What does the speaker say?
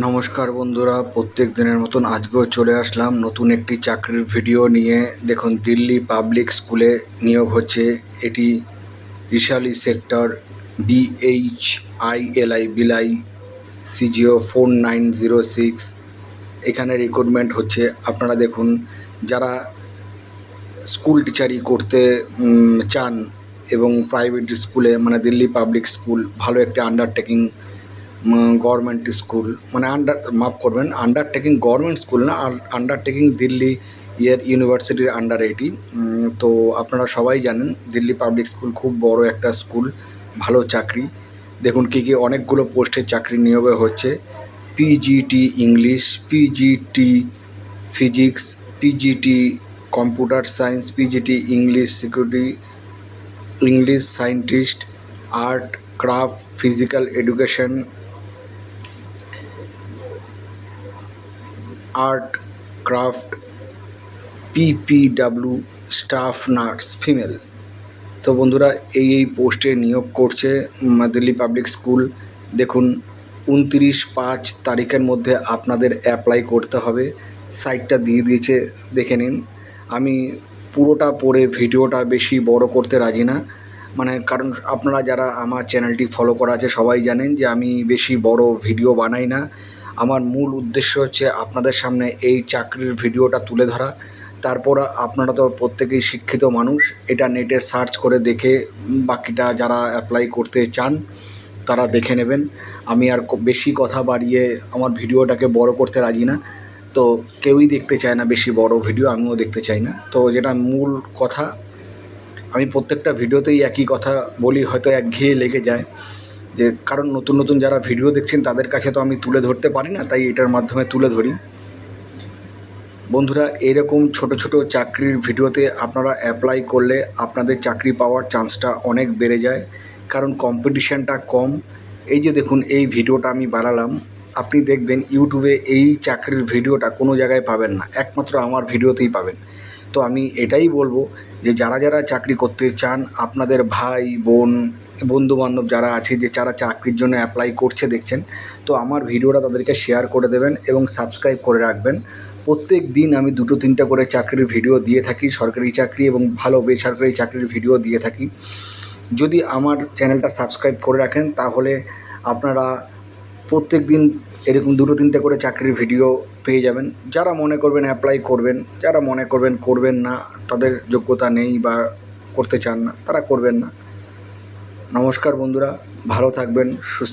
নমস্কার বন্ধুরা, প্রত্যেক দিনের মতন আজকেও চলে আসলাম নতুন একটি চাকরির ভিডিও নিয়ে। দেখুন, দিল্লি পাবলিক স্কুলে নিয়োগ হচ্ছে। এটি রিশালি সেক্টর BHILI বিলাই CGO4906। এখানে রিক্রুটমেন্ট হচ্ছে। আপনারা দেখুন, যারা স্কুল টিচারই করতে চান এবং প্রাইভেট স্কুলে মানে দিল্লি পাবলিক স্কুল ভালো একটি আন্ডারটেকিং গভর্নমেন্ট স্কুল, মানে মাফ করবেন, আন্ডারটেকিং গভর্নমেন্ট স্কুল না, আন্ডারটেকিং দিল্লি ইউনিভার্সিটির আন্ডার এটি। তো আপনারা সবাই জানেন দিল্লি পাবলিক স্কুল খুব বড় একটা স্কুল, ভালো চাকরি। দেখুন কী কী অনেকগুলো পোস্টের চাকরি নিয়োগে হচ্ছে। PGT English, PGT physics, PGT computer science, PGT English security, English scientist, art craft, physical education, art craft, PPW staff nurse female. তো বন্ধুরা, এই পোস্টে নিয়োগ করছে দিল্লি পাবলিক স্কুল। দেখুন, 29/5 তারিখের মধ্যে আপনাদের অ্যাপ্লাই করতে হবে। সাইটটা দিয়ে দিয়েছে, দেখে নিন। আমি পুরোটা পড়ে ভিডিওটা বেশি বড় করতে রাজি না, মানে কারণ আপনারা যারা আমার চ্যানেলটি ফলো করা আছে সবাই জানেন যে আমি বেশি বড় ভিডিও বানাই না। আমার মূল উদ্দেশ্য হচ্ছে আপনাদের সামনে এই চাকরির ভিডিওটা তুলে ধরা। তারপর আপনারা তো প্রত্যেকেই শিক্ষিত মানুষ, এটা নেটে সার্চ করে দেখে বাকিটা যারা অ্যাপ্লাই করতে চান তারা দেখে নেবেন। আমি আর বেশি কথা বাড়িয়ে আমার ভিডিওটাকে বড় করতে রাজি না। তো কেউই দেখতে চায় না বেশি বড় ভিডিও, আমিও দেখতে চাই না। তো যেটা মূল কথা, আমি প্রত্যেকটা ভিডিওতেই একই কথা বলি, হয়তো একঘেয়ে লেগে যায়, যে কারণ নতুন নতুন যারা ভিডিও দেখছেন তাদের কাছে তো আমি তুলে ধরতে পারি না, তাই এটার মাধ্যমে তুলে ধরি। বন্ধুরা, এরকম ছোট ছোট চাকরির ভিডিওতে আপনারা অ্যাপ্লাই করলে আপনাদের চাকরি পাওয়ার চান্সটা অনেক বেড়ে যায়, কারণ কম্পিটিশানটা কম। এই যে দেখুন, এই ভিডিওটা আমি বানালাম, আপনি দেখবেন ইউটিউবে এই চাকরির ভিডিওটা কোনো জায়গায় পাবেন না, একমাত্র আমার ভিডিওতেই পাবেন। তো আমি এটাই বলবো যে যারা যারা চাকরি করতে চান, আপনাদের ভাই বোন বন্ধুবান্ধব যারা আছে, যে যারা চাকরির জন্য অ্যাপ্লাই করছে দেখছেন, তো আমার ভিডিওটা তাদেরকে শেয়ার করে দেবেন এবং সাবস্ক্রাইব করে রাখবেন। প্রত্যেক দিন আমি 2-3টা করে চাকরির ভিডিও দিয়ে থাকি, সরকারি চাকরি এবং ভালো বেসরকারি চাকরির ভিডিও দিয়ে থাকি। যদি আমার চ্যানেলটা সাবস্ক্রাইব করে রাখেন তাহলে আপনারা প্রত্যেক দিন এরকম 2-3টে করে চাকরির ভিডিও পেয়ে যাবেন। যারা মনে করবেন অ্যাপ্লাই করবেন, যারা মনে করবেন করবেন না, তাদের যোগ্যতা নেই বা করতে চান না, তারা করবেন না। নমস্কার বন্ধুরা, ভালো থাকবেন, সুস্থ।